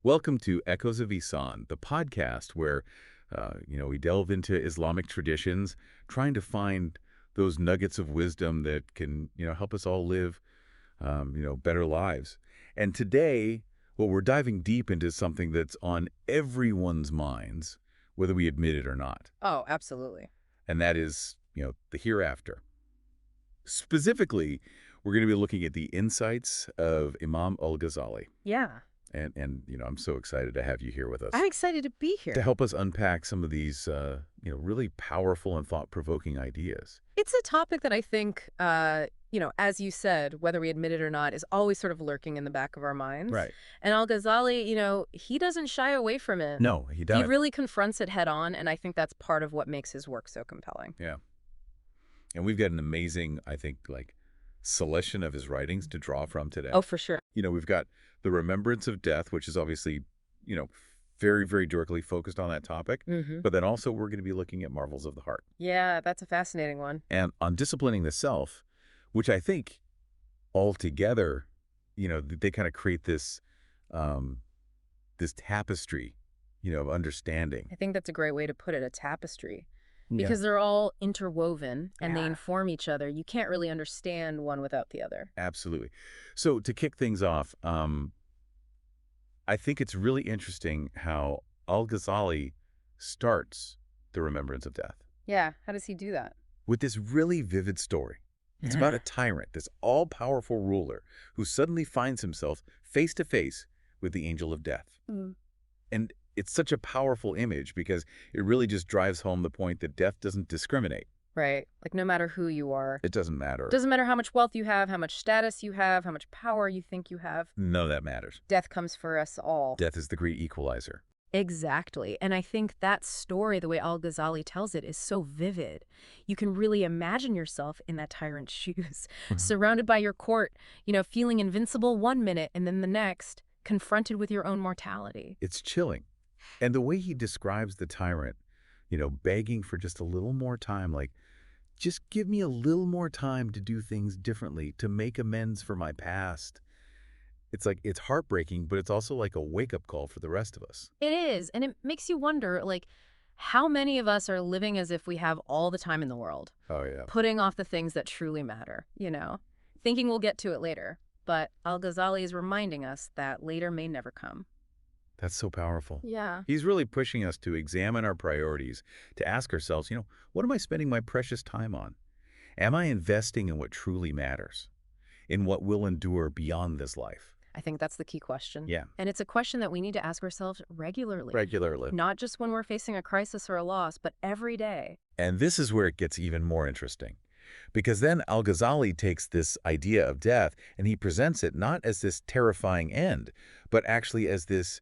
Welcome to Echoes of Ihsan, the podcast where, we delve into Islamic traditions, trying to find those nuggets of wisdom that can, help us all live, better lives. And today, well, we're diving deep into something that's on everyone's minds, whether we admit it or not. Oh, absolutely. And that is, the hereafter. Specifically, we're going to be looking at the insights of Imam al-Ghazali. Yeah. And I'm so excited to have you here with I'm us excited to be to here. help us unpack some of these, really powerful and thought-provoking ideas. It's a topic that I think, as you said, whether we admit it or not, is always sort of lurking in the back of our minds. Right. And al-Ghazali, he doesn't shy away from it. No, he He doesn't. really confronts it head on, and I think that's part of what makes his work so compelling. Yeah. And we've got an amazing, I think, selection of his writings to draw from today. Oh, for sure. We've got The Remembrance of Death, which is obviously, very, very directly focused on that topic. Mm-hmm. But then also we're going to be looking at Marvels of the Heart. Yeah, that's a fascinating one. And on Disciplining the Self, which I think altogether, they kind of create this this tapestry, of understanding. I think that's a great way to put it, a tapestry. Yeah. Because they're all interwoven and they Yeah. inform each other. You can't really understand one without the other. Absolutely. So to kick things off, I think it's really interesting how al-Ghazali starts The Remembrance of Death Yeah, how does he do that? with this really vivid story. It's about a tyrant, this all-powerful ruler who suddenly finds himself face to face with the angel of death. Mm. And it's such a powerful image because it really just drives home the point that death doesn't discriminate. Right. Like no matter who you are. It doesn't matter. Doesn't matter how much wealth you have, how much status you have, how much power you think you have. None of that matters. Death comes for us all. Death is the great equalizer. Exactly. And I think that story, the way al-Ghazali tells it, is so vivid. You can really imagine yourself in that tyrant's shoes, surrounded by your court, feeling invincible one minute and then the next, confronted with your own mortality. It's chilling. And the way he describes the tyrant, begging for just a little more time, just give me a little more time to do things differently, to make amends for my past. It's heartbreaking, but it's also like a wake-up call for the rest of us. It is. And it makes you wonder, how many of us are living as if we have all the time in the world? Oh, yeah. Putting off the things that truly matter, thinking we'll get to it later. But al-Ghazali is reminding us that later may never come. That's so powerful. Yeah. He's really pushing us to examine our priorities, to ask ourselves, what am I spending my precious time on? Am I investing in what truly matters, in what will endure beyond this life? I think that's the key question. Yeah. And it's a question that we need to ask ourselves regularly. Regularly. Not just when we're facing a crisis or a loss, but every day. And this is where it gets even more interesting. Because then al-Ghazali takes this idea of death and he presents it not as this terrifying end, but actually as this,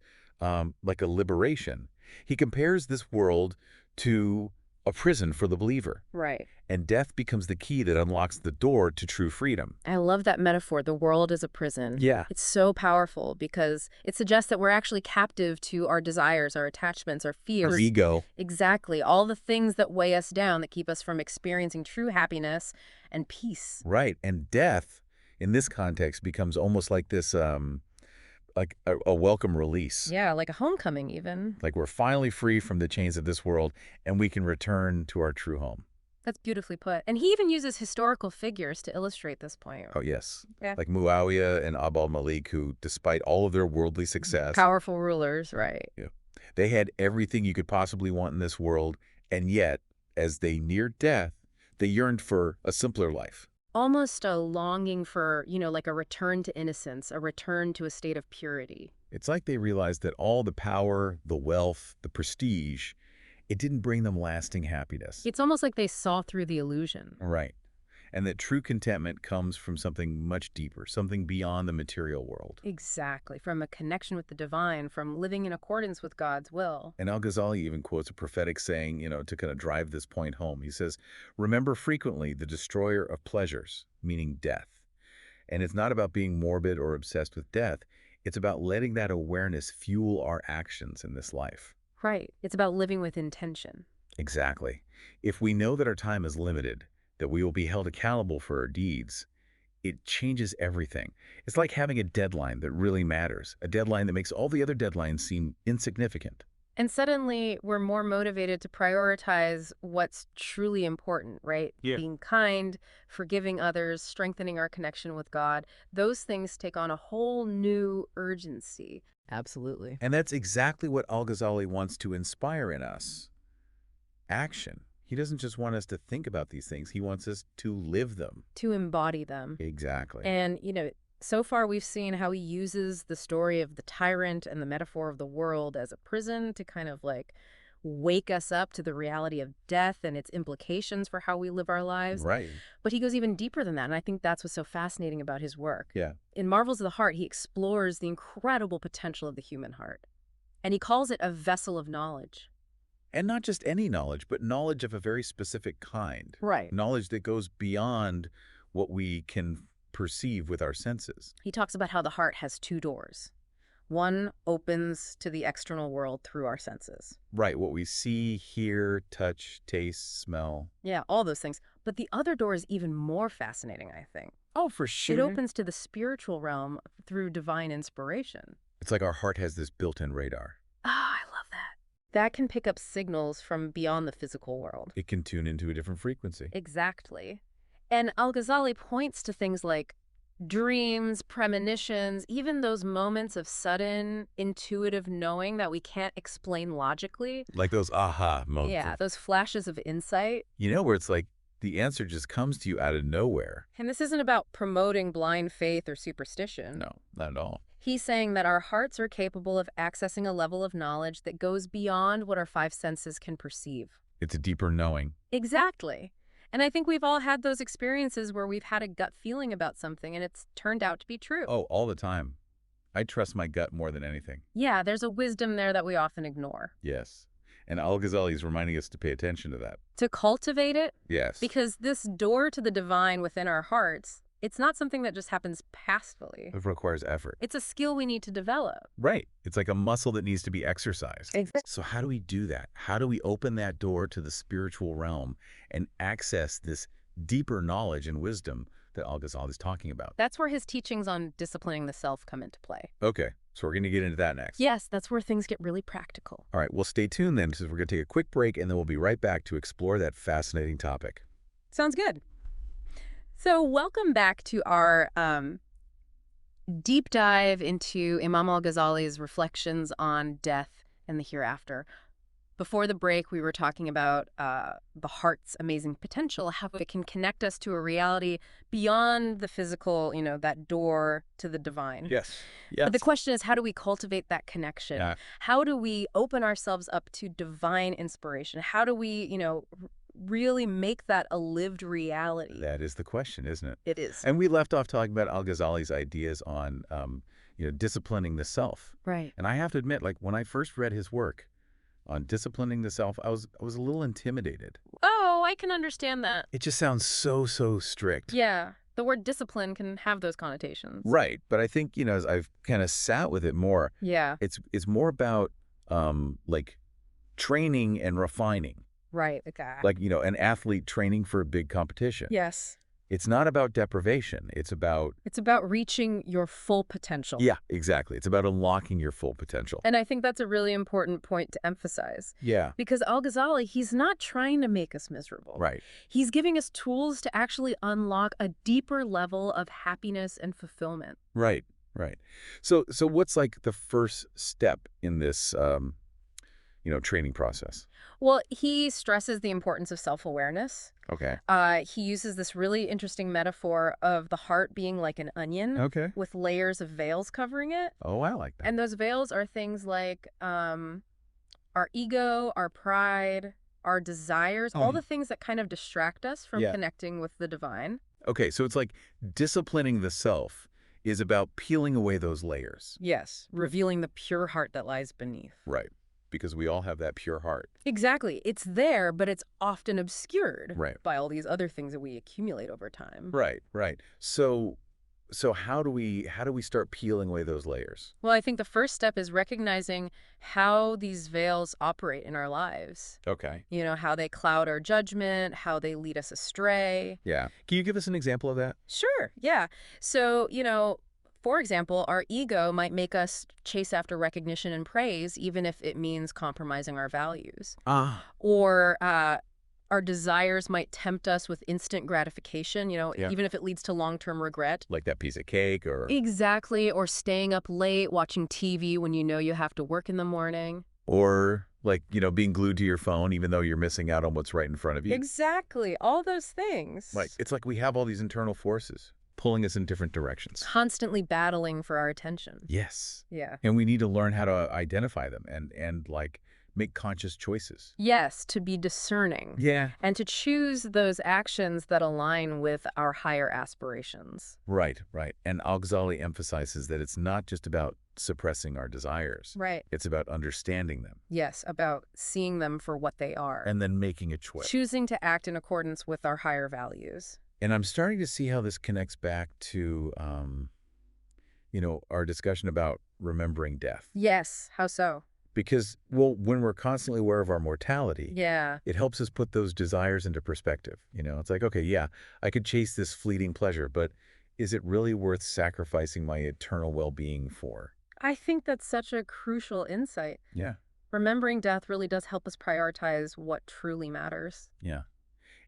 like a liberation. He compares this world to a prison for the believer. Right. And death becomes the key that unlocks the door to true freedom. I love that metaphor, the world is a prison. Yeah. It's so powerful because it suggests that we're actually captive to our desires, our attachments, our fears. Our ego. Exactly. All the things that weigh us down, that keep us from experiencing true happiness and peace. Right. And death, in this context, becomes almost like this, like a welcome release. Yeah, like a homecoming even. Like we're finally free from the chains of this world and we can return to our true home. That's beautifully put. And he even uses historical figures to illustrate this point. Oh, yes. Yeah. Like Muawiyah and Abd al-Malik, who, despite all of their worldly success, Powerful rulers, right. they had everything you could possibly want in this world, and yet, as they neared death, they yearned for a simpler life. Almost a longing for, like a return to innocence, a return to a state of purity. It's like they realized that all the power, the wealth, the prestige, it didn't bring them lasting happiness. It's almost like they saw through the illusion. Right. And that true contentment comes from something much deeper, something beyond the material world. Exactly. From a connection with the divine, from living in accordance with God's will. And al-Ghazali even quotes a prophetic saying, to kind of drive this point home. He says, remember frequently the destroyer of pleasures, meaning death. And it's not about being morbid or obsessed with death. It's about letting that awareness fuel our actions in this life. Right. It's about living with intention. Exactly. If we know that our time is limited, that we will be held accountable for our deeds, it changes everything. It's like having a deadline that really matters, a deadline that makes all the other deadlines seem insignificant. And suddenly we're more motivated to prioritize what's truly important, right? Yeah. Being kind, forgiving others, strengthening our connection with God. Those things take on a whole new urgency. Absolutely. And that's exactly what al-Ghazali wants to inspire in us. Action. He doesn't just want us to think about these things. He wants us to live them. To embody them. Exactly. And, so far we've seen how he uses the story of the tyrant and the metaphor of the world as a prison to kind of like wake us up to the reality of death and its implications for how we live our lives. Right. But he goes even deeper than that, and I think that's what's so fascinating about his work. Yeah. In Marvels of the Heart, he explores the incredible potential of the human heart, and he calls it a vessel of knowledge. And not just any knowledge, but knowledge of a very specific kind. Right. Knowledge that goes beyond what we can perceive with our senses. He talks about how the heart has two doors. One opens to the external world through our senses. Right, what we see, hear, touch, taste, smell. Yeah, all those things. But the other door is even more fascinating, I think. Oh, for sure. It opens to the spiritual realm through divine inspiration. It's like our heart has this built-in radar. Ah, I love that. That can pick up signals from beyond the physical world. It can tune into a different frequency. Exactly. And al-Ghazali points to things like dreams, premonitions, even those moments of sudden, intuitive knowing that we can't explain logically. Like those aha moments. Yeah, those flashes of insight. Where it's like the answer just comes to you out of nowhere. And this isn't about promoting blind faith or superstition. No, not at all. He's saying that our hearts are capable of accessing a level of knowledge that goes beyond what our five senses can perceive. It's a deeper knowing. Exactly. And I think we've all had those experiences where we've had a gut feeling about something and it's turned out to be true. Oh, all the time. I trust my gut more than anything. Yeah, there's a wisdom there that we often ignore. Yes. And al-Ghazali is reminding us to pay attention to that. To cultivate it? Yes. Because this door to the divine within our hearts, it's not something that just happens passively. It requires effort. It's a skill we need to develop. Right. It's like a muscle that needs to be exercised. Exactly. So how do we do that? How do we open that door to the spiritual realm and access this deeper knowledge and wisdom that al-Ghazali is talking about? That's where his teachings on disciplining the self come into play. Okay. So we're going to get into that next. Yes, that's where things get really practical. All right. Well, stay tuned then, because we're going to take a quick break, and then we'll be right back to explore that fascinating topic. Sounds good. So welcome back to our deep dive into Imam al-Ghazali's reflections on death and the hereafter. Before the break, we were talking about the heart's amazing potential, how it can connect us to a reality beyond the physical, that door to the divine. Yes. But the question is, how do we cultivate that connection? Yeah. How do we open ourselves up to divine inspiration? How do we, really make that a lived reality? That is the question, isn't it? It is. And we left off talking about al-Ghazali's ideas on, disciplining the self. Right. And I have to admit, like, when I first read his work on disciplining the self, I was a little intimidated. Oh, I can understand that. It just sounds so strict. Yeah. The word discipline can have those connotations. Right. But I think, as I've kind of sat with it more, Yeah. it's more about, like, training and refining. Right. Okay. Like, an athlete training for a big competition. Yes. It's not about deprivation. It's about reaching your full potential. Yeah, exactly. It's about unlocking your full potential. And I think that's a really important point to emphasize. Yeah. Because al-Ghazali, he's not trying to make us miserable. Right. He's giving us tools to actually unlock a deeper level of happiness and fulfillment. Right. Right. So what's like the first step in this, training process? Well, he stresses the importance of self-awareness. Okay. He uses this really interesting metaphor of the heart being like an onion Okay. with layers of veils covering it. Oh, I like that. And those veils are things like our ego, our pride, our desires, all the things that kind of distract us from connecting with the divine. Okay, so it's like disciplining the self is about peeling away those layers. Yes, revealing the pure heart that lies beneath. Right. Because we all have that pure heart. Exactly. It's there, but it's often obscured Right. by all these other things that we accumulate over time. Right. So So how do we start peeling away those layers? Well, I think the first step is recognizing how these veils operate in our lives. Okay. How they cloud our judgment, how they lead us astray. Yeah. Can you give us an example of that? Sure, yeah. So, for example, our ego might make us chase after recognition and praise, even if it means compromising our values. Ah. Or our desires might tempt us with instant gratification, Yeah. even if it leads to long-term regret. Like that piece of cake or Exactly. Or staying up late, watching TV when you know you have to work in the morning. like, being glued to your phone even though you're missing out on what's right in front of you. Exactly. All those things. It's like we have all these internal forces pulling us in different directions. Constantly battling for our attention. Yes. Yeah. And we need to learn how to identify them and like make conscious choices. Yes, to be discerning. Yeah. And to choose those actions that align with our higher aspirations. Right, right. And al-Ghazali emphasizes that it's not just about suppressing our desires. Right. It's about understanding them Yes, about seeing them for what they are. and then making a choice. Choosing to act in accordance with our higher values. And I'm starting to see how this connects back to, our discussion about remembering death. Yes, how so? Because, well, when we're constantly aware of our mortality, Yeah. it helps us put those desires into perspective. It's like, okay, yeah, I could chase this fleeting pleasure, but is it really worth sacrificing my eternal well-being for? I think that's such a crucial insight. Yeah, Remembering death really does help us prioritize what truly matters. yeah.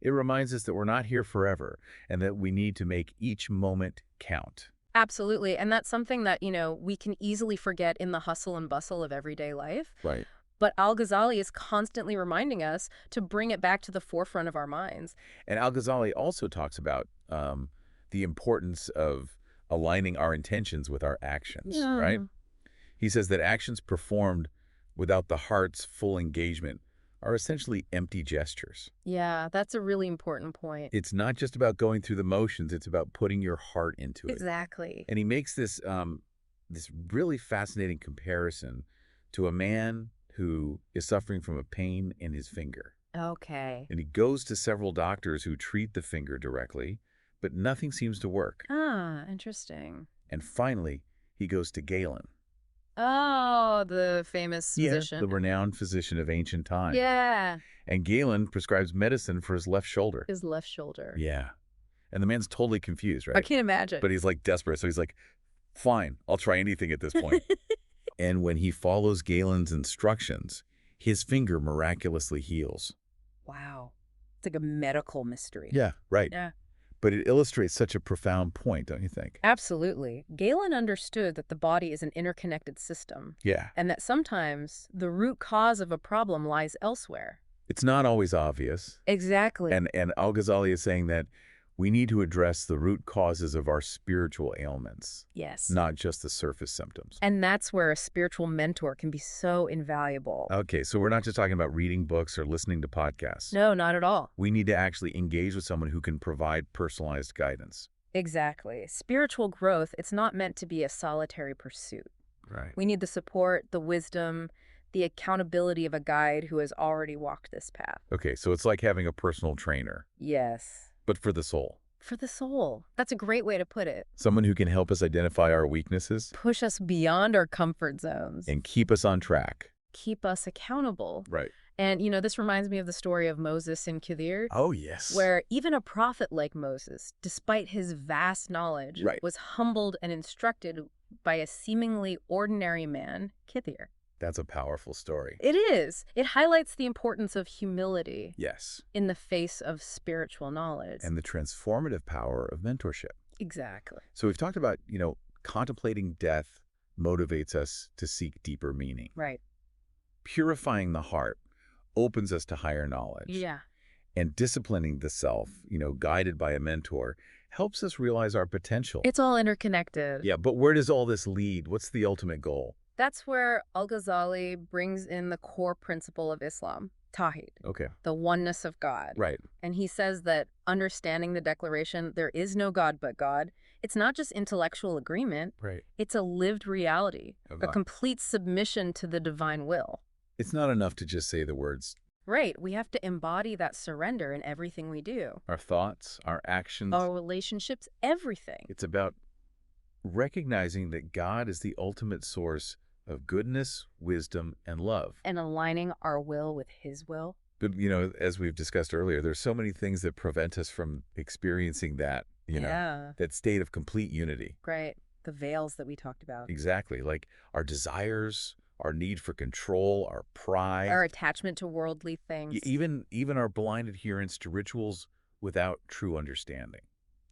It reminds us that we're not here forever and that we need to make each moment count. Absolutely. And that's something that, we can easily forget in the hustle and bustle of everyday life. Right. But al-Ghazali is constantly reminding us to bring it back to the forefront of our minds. And al-Ghazali also talks about the importance of aligning our intentions with our actions, right? He says that actions performed without the heart's full engagement are essentially empty gestures. Yeah, that's a really important point. It's not just about going through the motions, it's about putting your heart into it. Exactly. And he makes this really fascinating comparison to a man who is suffering from a pain in his finger. Okay. And he goes to several doctors who treat the finger directly, but nothing seems to work. Ah, interesting. And finally, he goes to Galen. Oh, the famous physician. The renowned physician of ancient times. Yeah. And Galen prescribes medicine for his left shoulder. His left shoulder. Yeah. And the man's totally confused, right? I can't imagine. But he's like desperate. So he's like, fine, I'll try anything at this point. And when he follows Galen's instructions, his finger miraculously heals. Wow. It's like a medical mystery. Yeah, right. Yeah. But it illustrates such a profound point, don't you think? Absolutely. Galen understood that the body is an interconnected system. Yeah. And that sometimes the root cause of a problem lies elsewhere. It's not always obvious. Exactly. And al-Ghazali is saying that we need to address the root causes of our spiritual ailments, yes. not just the surface symptoms. And that's where a spiritual mentor can be so invaluable. Okay, so we're not just talking about reading books or listening to podcasts. No, not at all. We need to actually engage with someone who can provide personalized guidance. Exactly. Spiritual growth, it's not meant to be a solitary pursuit. Right. We need the support, the wisdom, the accountability of a guide who has already walked this path. Okay, so it's like having a personal trainer, Yes. but for the soul. For the soul. That's a great way to put it. Someone who can help us identify our weaknesses Push us beyond our comfort zones. and keep us on track. Keep us accountable. Right. And, this reminds me of the story of Moses in Khidr, Oh, yes. where even a prophet like Moses, despite his vast knowledge, Right. was humbled and instructed by a seemingly ordinary man, Khidr. That's a powerful story. It is. It highlights the importance of humility Yes. in the face of spiritual knowledge. And the transformative power of mentorship. Exactly. So we've talked about, contemplating death motivates us to seek deeper meaning. Right. Purifying the heart opens us to higher knowledge. Yeah. And disciplining the self, guided by a mentor, helps us realize our potential. It's all interconnected. Yeah, but where does all this lead? What's the ultimate goal? That's where al-Ghazali brings in the core principle of Islam, Tawhid, Okay. the oneness of God. Right. And he says that understanding the declaration, there is no God but God, it's not just intellectual agreement, Right. it's a lived reality, Of a God. complete submission to the divine will. It's not enough to just say the words. Right, we have to embody that surrender in everything we do. Our thoughts, our actions. Our relationships, everything. It's about recognizing that God is the ultimate source of goodness, wisdom, and love. And aligning our will with his will. But, you know, as we've discussed earlier, there's so many things that prevent us from experiencing that, Yeah. that state of complete unity. Right. The veils that we talked about. Exactly. Like our desires, our need for control, our pride, Our attachment to worldly things. even our blind adherence to rituals without true understanding.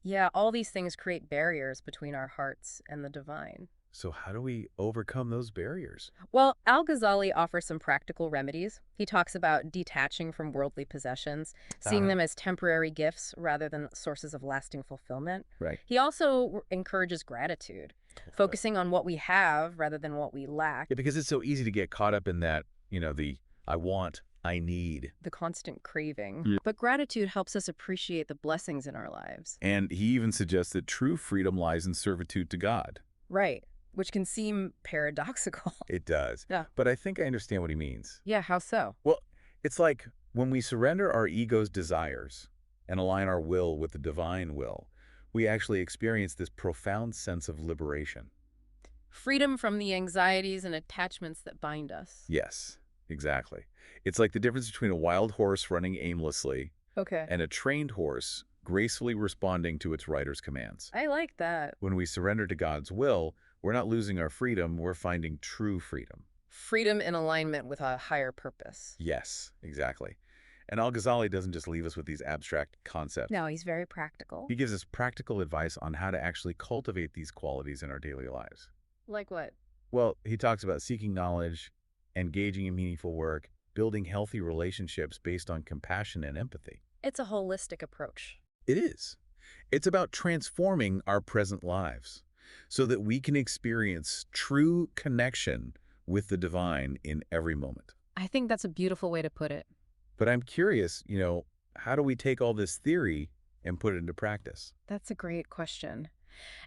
Yeah, all these things create barriers between our hearts and the divine. So how do we overcome those barriers? Well, al-Ghazali offers some practical remedies. He talks about detaching from worldly possessions, seeing them as temporary gifts rather than sources of lasting fulfillment. Right. He also encourages gratitude, focusing on what we have rather than what we lack. Yeah, because it's so easy to get caught up in that, the I want, I need. The constant craving. Yeah. But gratitude helps us appreciate the blessings in our lives. And he even suggests that true freedom lies in servitude to God. Right. Which can seem paradoxical. It does. Yeah. But I think I understand what he means. Yeah, how so? Well, it's like when we surrender our ego's desires and align our will with the divine will, we actually experience this profound sense of liberation. Freedom from the anxieties and attachments that bind us. Yes, exactly. It's like the difference between a wild horse running aimlessly Okay. and a trained horse gracefully responding to its rider's commands. I like that. When we surrender to God's will, we're not losing our freedom, we're finding true freedom. Freedom in alignment with a higher purpose. Yes, exactly. And al-Ghazali doesn't just leave us with these abstract concepts. No, he's very practical. He gives us practical advice on how to actually cultivate these qualities in our daily lives. Like what? Well, he talks about seeking knowledge, engaging in meaningful work, building healthy relationships based on compassion and empathy. It's a holistic approach. It is. It's about transforming our present lives so that we can experience true connection with the divine in every moment. I think that's a beautiful way to put it. But I'm curious, how do we take all this theory and put it into practice? That's a great question.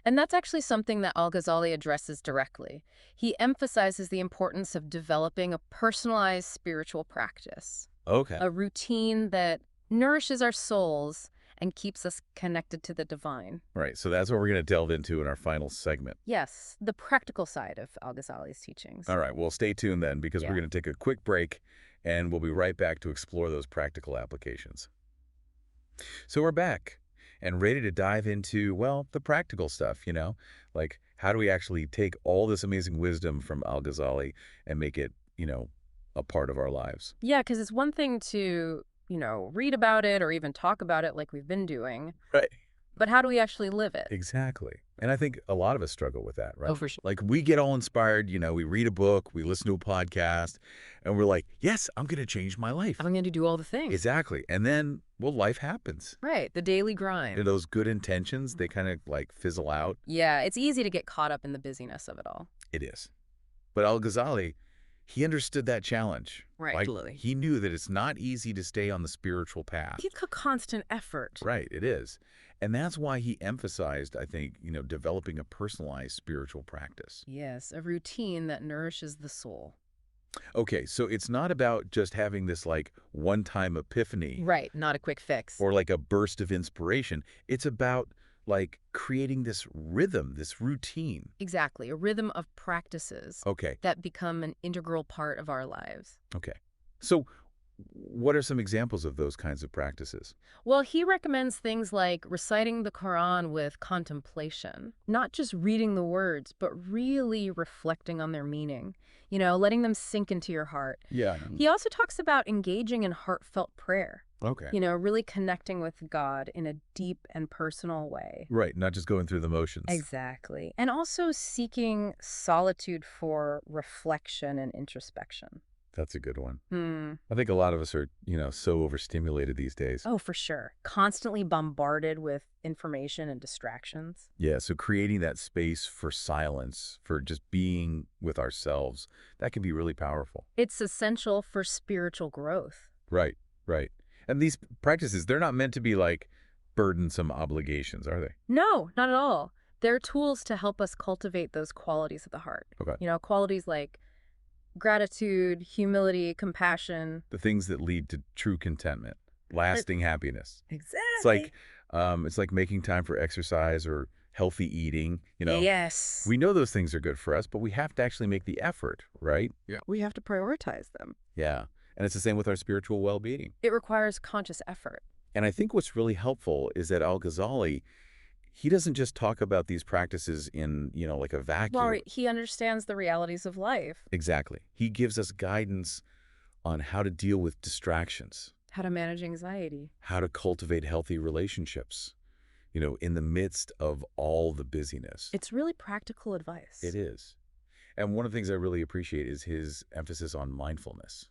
And that's actually something that al-Ghazali addresses directly. He emphasizes the importance of developing a personalized spiritual practice, Okay. a routine that nourishes our souls and keeps us connected to the divine. Right, so that's what we're going to delve into in our final segment. Yes, the practical side of al-Ghazali's teachings. All right, well, stay tuned then because we're Yeah. going to take a quick break and we'll be right back to explore those practical applications. So we're back and ready to dive into, well, the practical stuff, like how do we actually take all this amazing wisdom from al-Ghazali and make it, a part of our lives? Yeah, because it's one thing to, read about it or even talk about it like we've been doing. Right. But how do we actually live it? Exactly. And I think a lot of us struggle with that, right? Oh, for sure. Like we get all inspired, we read a book, we listen to a podcast, and we're like, yes, I'm going to change my life. I'm going to do all the things. Exactly. And then, well, life happens. Right, the daily grind. And those good intentions, they kind of like fizzle out. Yeah, it's easy to get caught up in the busyness of it all. It is. But al-Ghazali, he understood that challenge. Right, Like, absolutely. he knew that it's not easy to stay on the spiritual path. It's a constant effort. Right, it is. And that's why he emphasized, I think, developing a personalized spiritual practice. Yes, a routine that nourishes the soul. Okay, so it's not about just having this like one-time epiphany Right, not a quick fix. or like a burst of inspiration. It's about like creating this rhythm, this routine. Exactly, a rhythm of practices Okay, that become an integral part of our lives. okay. So what are some examples of those kinds of practices? Well, he recommends things like reciting the Quran with contemplation, not just reading the words, but really reflecting on their meaning, letting them sink into your heart. Yeah. He also talks about engaging in heartfelt prayer, Okay. really connecting with God in a deep and personal way. Right, not just going through the motions. Exactly. And also seeking solitude for reflection and introspection. That's a good one. I think a lot of us are, so overstimulated these days. Oh, for sure. Constantly bombarded with information and distractions. Yeah, so creating that space for silence, for just being with ourselves, that can be really powerful. It's essential for spiritual growth. Right, right. And these practices, they're not meant to be like burdensome obligations, are they? No, not at all. They're tools to help us cultivate those qualities of the heart. Okay. Qualities like gratitude, humility, compassion. The things that lead to true contentment, lasting happiness. Exactly. It's like making time for exercise or healthy eating, Yes. we know those things are good for us, but we have to actually make the effort, right? Yeah. We have to prioritize them. Yeah. And it's the same with our spiritual well-being. It requires conscious effort. And I think what's really helpful is that al-Ghazali, he doesn't just talk about these practices in, like a vacuum. Right. He understands the realities of life. Exactly. He gives us guidance on how to deal with distractions, How to manage anxiety. how to cultivate healthy relationships, in the midst of all the busyness. It's really practical advice. It is. And one of the things I really appreciate is his emphasis on mindfulness,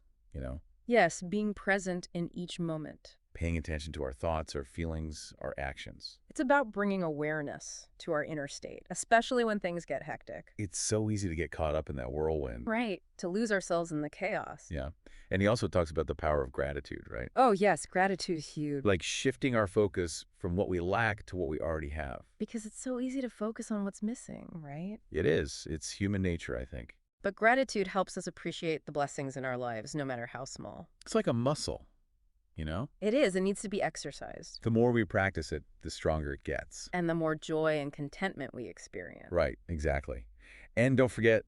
Yes, being present in each moment. paying attention to our thoughts, our feelings, our actions. It's about bringing awareness to our inner state, especially when things get hectic. It's so easy to get caught up in that whirlwind. Right, to lose ourselves in the chaos. Yeah. And he also talks about the power of gratitude, right? Oh, yes, gratitude is huge. Like shifting our focus from what we lack to what we already have. Because it's so easy to focus on what's missing, right? It is. It's human nature, I think. But gratitude helps us appreciate the blessings in our lives, no matter how small. It's like a muscle, It is. It needs to be exercised. The more we practice it, the stronger it gets. And the more joy and contentment we experience. Right, exactly. And don't forget,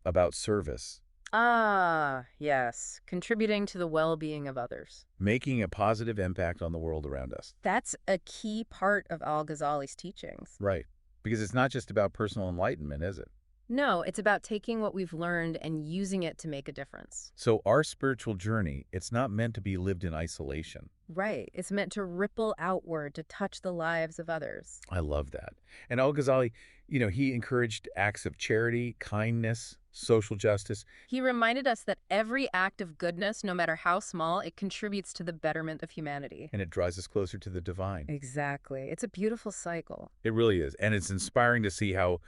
about service. Ah, yes. Contributing to the well-being of others. Making a positive impact on the world around us. That's a key part of al-Ghazali's teachings. Right. Because it's not just about personal enlightenment, is it? No, it's about taking what we've learned and using it to make a difference. So our spiritual journey, it's not meant to be lived in isolation. Right. It's meant to ripple outward to touch the lives of others. I love that. And al-Ghazali, he encouraged acts of charity, kindness, social justice. He reminded us that every act of goodness, no matter how small, it contributes to the betterment of humanity. And it draws us closer to the divine. Exactly. It's a beautiful cycle. It really is. And it's inspiring to see how,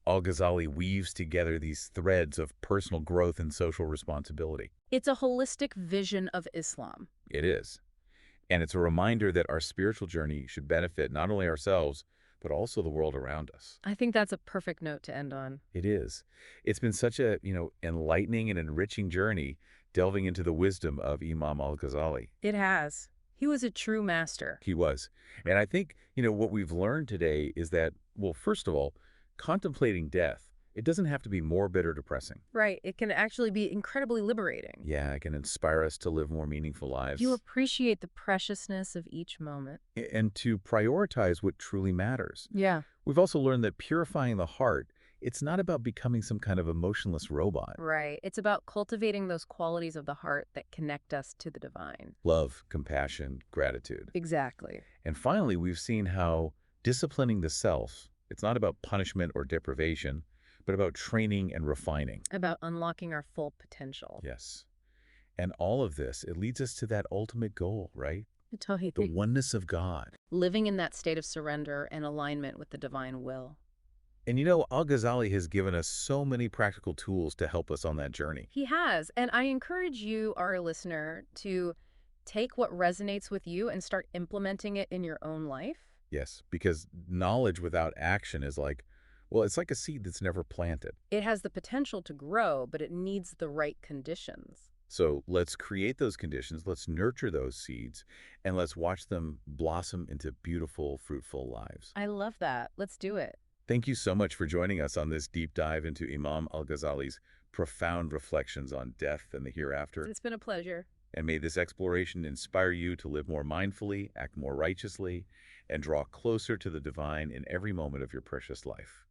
al-Ghazali weaves together these threads of personal growth and social responsibility. It's a holistic vision of Islam. It is. And it's a reminder that our spiritual journey should benefit not only ourselves, but also the world around us. I think that's a perfect note to end on. It is. It's been such a, enlightening and enriching journey delving into the wisdom of Imam al-Ghazali. It has. He was a true master. He was. And I think, what we've learned today is that, well, first of all, contemplating death, it doesn't have to be morbid or depressing. Right. It can actually be incredibly liberating. Yeah, it can inspire us to live more meaningful lives. You appreciate the preciousness of each moment. And to prioritize what truly matters. Yeah. We've also learned that purifying the heart, it's not about becoming some kind of emotionless robot. Right. It's about cultivating those qualities of the heart that connect us to the divine. Love, compassion, gratitude. Exactly. And finally, we've seen how disciplining the self, it's not about punishment or deprivation, but about training and refining. About unlocking our full potential. Yes. And all of this, it leads us to that ultimate goal, right? Totally. The oneness of God. Living in that state of surrender and alignment with the divine will. And al-Ghazali has given us so many practical tools to help us on that journey. He has. And I encourage you, our listener, to take what resonates with you and start implementing it in your own life. Yes, because knowledge without action is like, well, it's like a seed that's never planted. It has the potential to grow, but it needs the right conditions. So let's create those conditions, let's nurture those seeds, and let's watch them blossom into beautiful, fruitful lives. I love that. Let's do it. Thank you so much for joining us on this deep dive into Imam al-Ghazali's profound reflections on death and the hereafter. It's been a pleasure. And may this exploration inspire you to live more mindfully, act more righteously, and draw closer to the divine in every moment of your precious life.